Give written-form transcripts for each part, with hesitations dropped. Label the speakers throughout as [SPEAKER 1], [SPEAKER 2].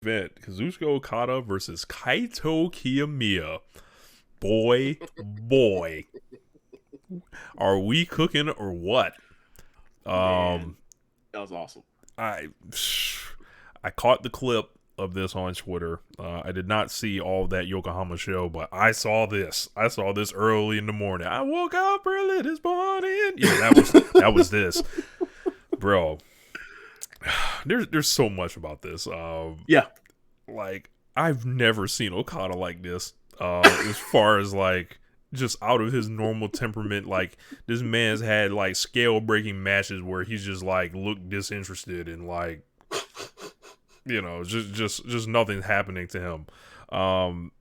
[SPEAKER 1] event: Kazuchika Okada versus Kaito Kiyomiya. Boy, are we cooking or what?
[SPEAKER 2] Man,
[SPEAKER 1] Um,
[SPEAKER 2] that was awesome.
[SPEAKER 1] I I caught the clip of this on Twitter. I did not see all of that Yokohama show, but I saw this. I saw this early in the morning. I woke up early this morning. Yeah, that was this, bro. There's so much about this.
[SPEAKER 2] Yeah.
[SPEAKER 1] Like I've never seen Okada like this. As far as like just out of his normal temperament, like this man's had like scale breaking matches where he's just like looked disinterested and like just nothing's happening to him. Um,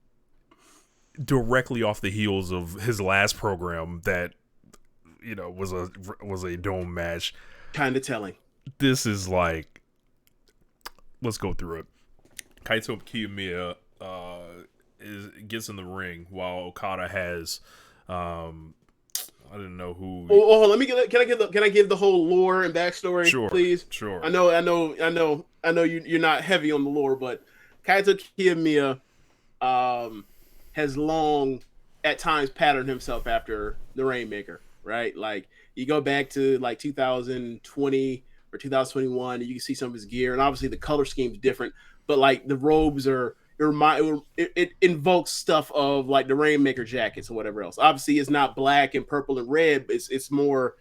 [SPEAKER 1] Directly off the heels of his last program that was a dome match.
[SPEAKER 2] Kind of telling.
[SPEAKER 1] This is like, let's go through it. Kaito Kiyomiya gets in the ring while Okada has I didn't know who.
[SPEAKER 2] Let me get. Can I give the whole lore and backstory,
[SPEAKER 1] Sure,
[SPEAKER 2] please?
[SPEAKER 1] sure.
[SPEAKER 2] I know. You're not heavy on the lore, but Kaito Kiyomiya has long, at times, patterned himself after the Rainmaker. Right, like you go back to like 2020 or 2021, and you can see some of his gear, and obviously the color scheme's different, but like the robes are it invokes stuff of like the Rainmaker jackets or whatever else. Obviously, it's not black and purple and red. It's more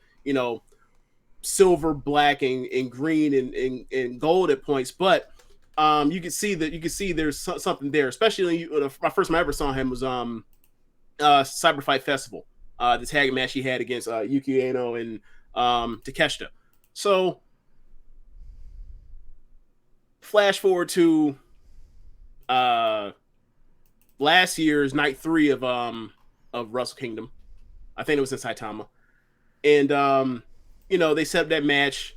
[SPEAKER 2] silver, black, and green and gold at points. But you can see there's something there. Especially my first time I ever saw him was Cyber Fight Festival, the tag match he had against Yuki Ueno and Takeshita. So flash forward to last year's night 3 of Wrestle Kingdom. I think it was in Saitama. And they set up that match,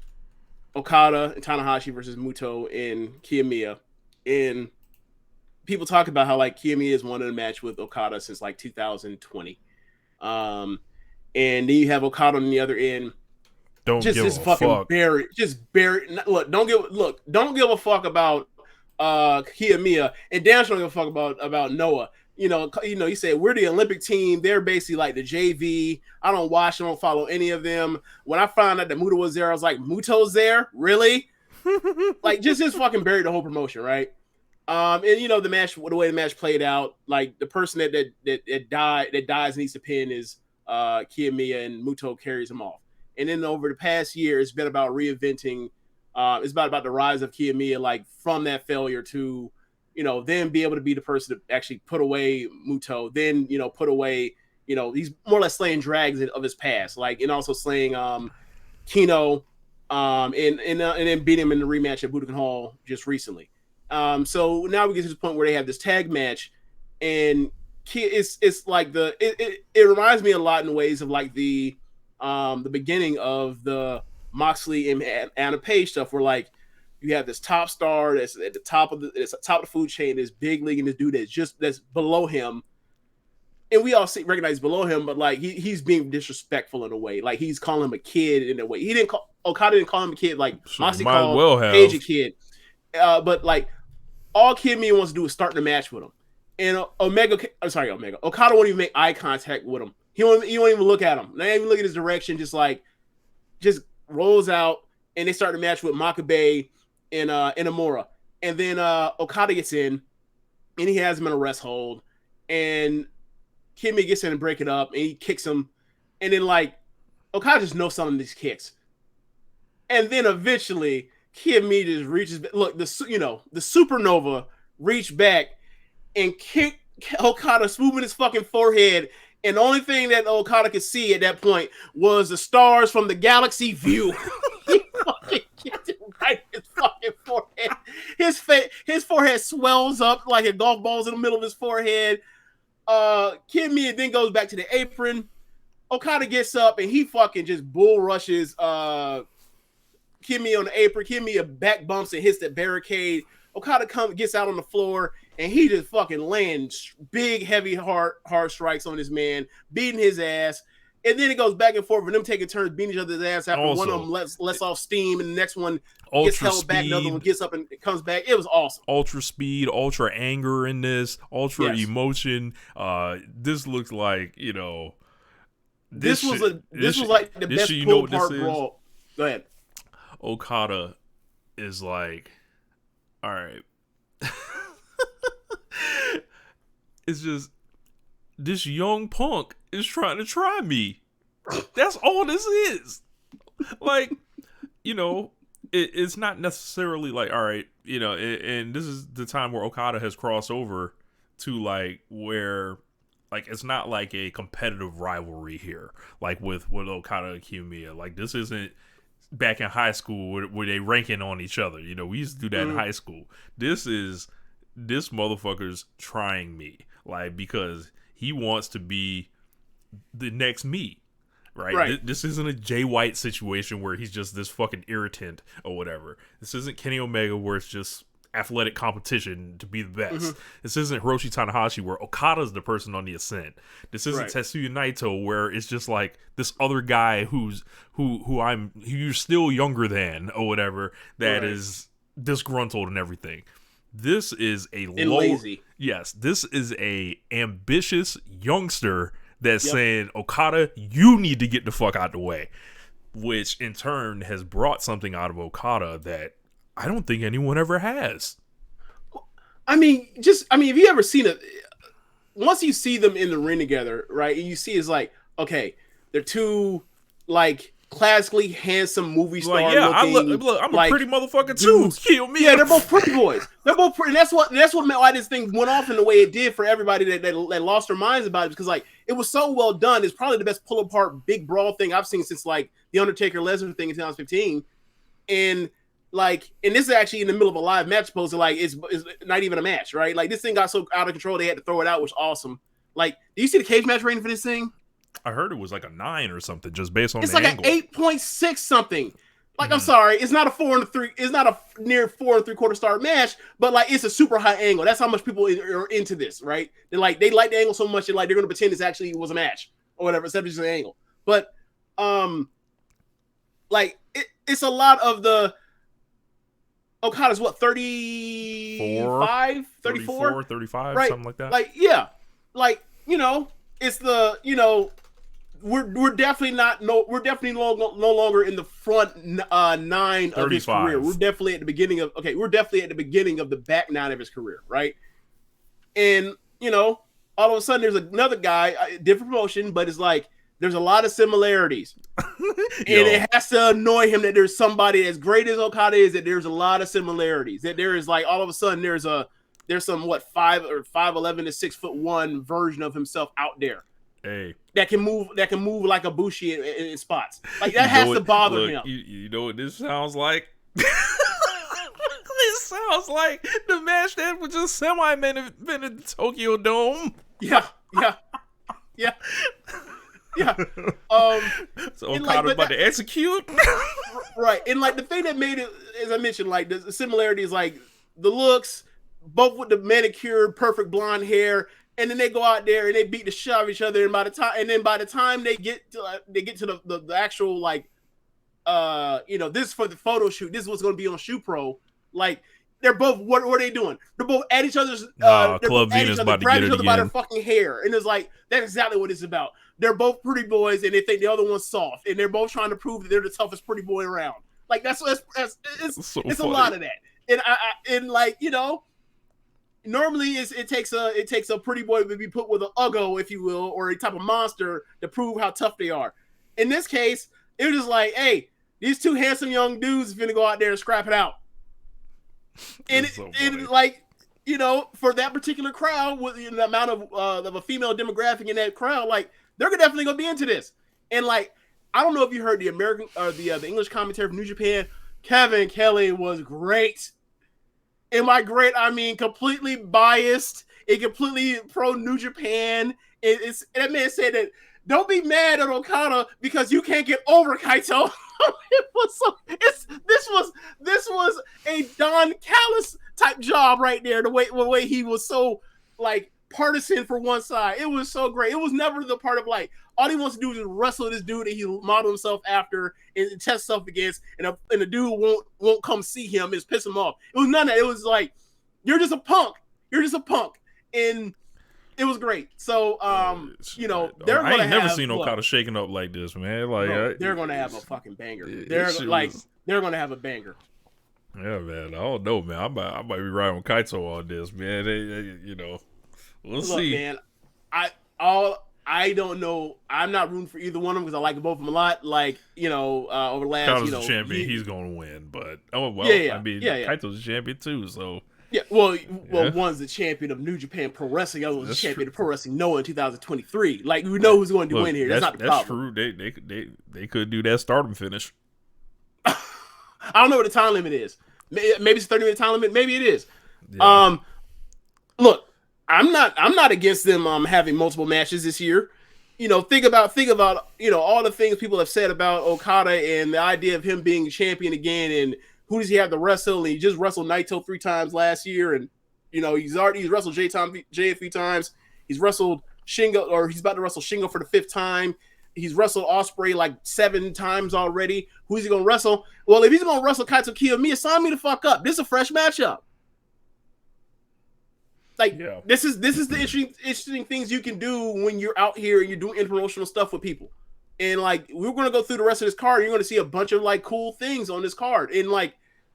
[SPEAKER 2] Okada and Tanahashi versus Muto and Kiyomiya. And people talk about how like Kiyomiya is one of the match with Okada since like 2020. And then you have Okada on the other end.
[SPEAKER 1] Don't
[SPEAKER 2] Just
[SPEAKER 1] give
[SPEAKER 2] this
[SPEAKER 1] a
[SPEAKER 2] fucking
[SPEAKER 1] fuck.
[SPEAKER 2] buried. Don't give a fuck about Kiyomiya, and Dan don't give a fuck about Noah. You say we're the Olympic team. They're basically like the JV. I don't watch. I don't follow any of them. When I found out that Muto was there, I was like, Muto's there, really? Like, just fucking buried the whole promotion, right? And the match, the way the match played out, like the person that dies needs to pin is Kiyomiya, and Muto carries him off. And then over the past year, it's been about reinventing. It's about the rise of Kiyomiya, like from that failure to, then be able to be the person to actually put away Muto. Then put away, he's more or less slaying drags of his past, like, and also slaying Kino, and then beat him in the rematch at Budokan Hall just recently. So now we get to the point where they have this tag match, and it's like it reminds me a lot in ways of like the beginning of the Moxley and Anna Page stuff, where like you have this top star that's at the top of the food chain, this big league, and this dude that's below him, and we all recognize below him, but like he's being disrespectful in a way, like he's calling him a kid in a way. Okada didn't call him a kid, like
[SPEAKER 1] Shit,
[SPEAKER 2] Moxley
[SPEAKER 1] might as
[SPEAKER 2] called
[SPEAKER 1] well
[SPEAKER 2] Page a
[SPEAKER 1] have.
[SPEAKER 2] kid, but like all Kid Me wants to do is start the match with him, and Okada won't even make eye contact with him. He won't even look at him. Not even look at his direction. Just rolls out, and they start the match with Makabe and Inamura. And then Okada gets in, and he has him in a rest hold. And Kimmy gets in and break it up, and he kicks him. And then like Okada just knows some of these kicks. And then eventually Kimmy just reaches. Look, the supernova reached back and kicked Okada, smoothing his fucking forehead. And the only thing that Okada could see at that point was the stars from the galaxy view. He fucking kicked it right in his fucking forehead. His forehead swells up like a golf ball's in the middle of his forehead. Kid Mia then goes back to the apron. Okada gets up and he fucking just bull rushes Kimmy on the apron. Kimmy back bumps and hits the barricade. Okada gets out on the floor and he just fucking lands big, heavy, hard strikes on this man, beating his ass. And then it goes back and forth with them taking turns beating each other's ass after
[SPEAKER 1] Also,
[SPEAKER 2] one of them lets off steam and the next one gets
[SPEAKER 1] ultra
[SPEAKER 2] held back,
[SPEAKER 1] speed,
[SPEAKER 2] another one gets up and comes back. It was awesome.
[SPEAKER 1] Ultra speed, ultra anger in this, ultra
[SPEAKER 2] Yes.
[SPEAKER 1] emotion. This looks like, you know,
[SPEAKER 2] This was like the best pull apart brawl. Go ahead.
[SPEAKER 1] Okada is like, all right. It's just this young punk is trying to try me. That's all this is. Like, you know, it's not necessarily like, all right, you know, and this is the time where Okada has crossed over to like where, like, it's not like a competitive rivalry here, like with Okada and Kiyomiya. Like, this isn't back in high school where they ranking on each other. You know, we used to do that in high school. This motherfucker's trying me, like, because he wants to be the next me. Right? This isn't a Jay White situation where he's just this fucking irritant or whatever. This isn't Kenny Omega where it's just athletic competition to be the best. This isn't Hiroshi Tanahashi where Okada's the person on the ascent. This isn't Tetsuya Naito where it's just like this other guy who you're still younger than or whatever that is disgruntled and everything. This is lazy. Yes, this is a ambitious youngster that's saying, Okada, you need to get the fuck out the way. Which, in turn, has brought something out of Okada that I don't think anyone ever has.
[SPEAKER 2] I mean, if you ever seen it, once you see them in the ring together, right, and you see it's like, okay, they're two, like, classically handsome movie star looking.
[SPEAKER 1] I'm a pretty motherfucker too. Kill me.
[SPEAKER 2] Yeah, they're both pretty boys. They're both pretty. That's what why this thing went off in the way it did for everybody that lost their minds about it, because like it was so well done. It's probably the best pull apart big brawl thing I've seen since like the Undertaker Lesnar thing in 2015, and this is actually in the middle of a live match. Supposed to like it's not even a match, right? Like this thing got so out of control they had to throw it out, which was awesome. Like, do you see the cage match rating for this thing?
[SPEAKER 1] I heard it was like a 9 or something, just based on
[SPEAKER 2] it's
[SPEAKER 1] the
[SPEAKER 2] like
[SPEAKER 1] angle.
[SPEAKER 2] An 8.6 something. Like, I'm sorry, it's not a 4 and 3. It's not a near 4 3/4 star match, but like it's a super high angle. That's how much people are into this, right? They like the angle so much, they're going to pretend this actually was a match or whatever, except it's just an angle. But it's a lot of the Okada's what 35, 34,
[SPEAKER 1] 35,
[SPEAKER 2] right?
[SPEAKER 1] Something like that.
[SPEAKER 2] Like it's the We're definitely no longer in the front 9 of his career. We're definitely at the beginning of the back 9 of his career, right? And all of a sudden there's another guy, different promotion, but it's like there's a lot of similarities, and it has to annoy him that there's somebody as great as Okada is, that there's a lot of similarities. That there is like all of a sudden there's some 5'11" to 6'1" version of himself out there.
[SPEAKER 1] Hey,
[SPEAKER 2] that can move like a Bushi in spots. Like that has to bother him.
[SPEAKER 1] You know what this sounds like? This sounds like the match that was just semi-main evented the Tokyo Dome.
[SPEAKER 2] Yeah.
[SPEAKER 1] So Okada's about to execute.
[SPEAKER 2] Right. And like the thing that made it, as I mentioned, like the similarities, like the looks, both with the manicured, perfect blonde hair. And then they go out there and they beat the shit out of each other. And by the time they get to the actual like, this is for the photo shoot. This is what's going to be on Shoe Pro. Like they're both what are they doing? They're both at each other's.
[SPEAKER 1] Club Venus about to get it again.
[SPEAKER 2] By their fucking hair, and it's like that's exactly what it's about. They're both pretty boys, and they think the other one's soft, and they're both trying to prove that they're the toughest pretty boy around. Like it's a lot of that, and normally it takes a pretty boy to be put with an uggo, if you will, or a type of monster to prove how tough they are. In this case, it was just like, hey, these two handsome young dudes are gonna go out there and scrap it out. And for that particular crowd, with the amount of a female demographic in that crowd, like they're definitely gonna be into this. And like, I don't know if you heard the American or the English commentary from New Japan. Kevin Kelly was great. And by great, I mean completely biased and completely pro New Japan. That man said that don't be mad at Okada because you can't get over Kaito. This was a Don Callis type job right there. The way he was so like partisan for one side. It was so great. It was never the part of like all he wants to do is wrestle this dude that he modeled himself after and test himself against, and the dude won't come see him. It's piss him off. It was none of that. It was like, you're just a punk. You're just a punk, and it was great. So, you know, they're
[SPEAKER 1] I
[SPEAKER 2] gonna
[SPEAKER 1] ain't never
[SPEAKER 2] have,
[SPEAKER 1] seen Okada shaking up like this, man. Like,
[SPEAKER 2] bro, they're gonna have a fucking banger. They're gonna have a banger.
[SPEAKER 1] Yeah, man. I don't know, man. I might be riding with Kaito on this, man. You know, we'll see.
[SPEAKER 2] Man, I don't know. I'm not rooting for either one of them because I like both of them a lot. Like, you know, over the last,
[SPEAKER 1] Kaito's
[SPEAKER 2] you know,
[SPEAKER 1] the champion. He's gonna win, but I mean, Kaito's the champion too. So
[SPEAKER 2] yeah, one's the champion of New Japan Pro Wrestling. The other one's the champion of Pro Wrestling Noah in 2023. Like, we know who's going to win here. That's not the problem.
[SPEAKER 1] True. They could do that Stardom finish.
[SPEAKER 2] I don't know what the time limit is. Maybe it's a 30-minute time limit. Maybe it is.
[SPEAKER 1] Yeah.
[SPEAKER 2] Look, I'm not against them having multiple matches this year. You know, think about you know, all the things people have said about Okada and the idea of him being champion again, and who does he have to wrestle? And he just wrestled Naito 3 times last year, and you know, he's wrestled Jay a few times. He's wrestled Shingo, or he's about to wrestle Shingo for the 5th time. He's wrestled Ospreay like 7 times already. Who's he gonna wrestle? Well, if he's gonna wrestle Kaito Kiyomiya, sign me the fuck up. This is a fresh matchup. Like, this is the interesting things you can do when you're out here and you're doing interpromotional stuff with people. And like, we're gonna go through the rest of this card. You're gonna see a bunch of like cool things on this card. And like,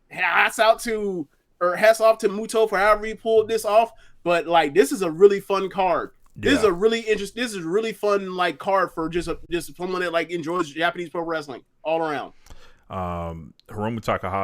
[SPEAKER 2] hats off to Muto for however he pulled this off. But like, this is a really fun card. This is a really interesting. This is a really fun like card for just someone that like enjoys Japanese pro wrestling all around.
[SPEAKER 1] Hiromu Takahashi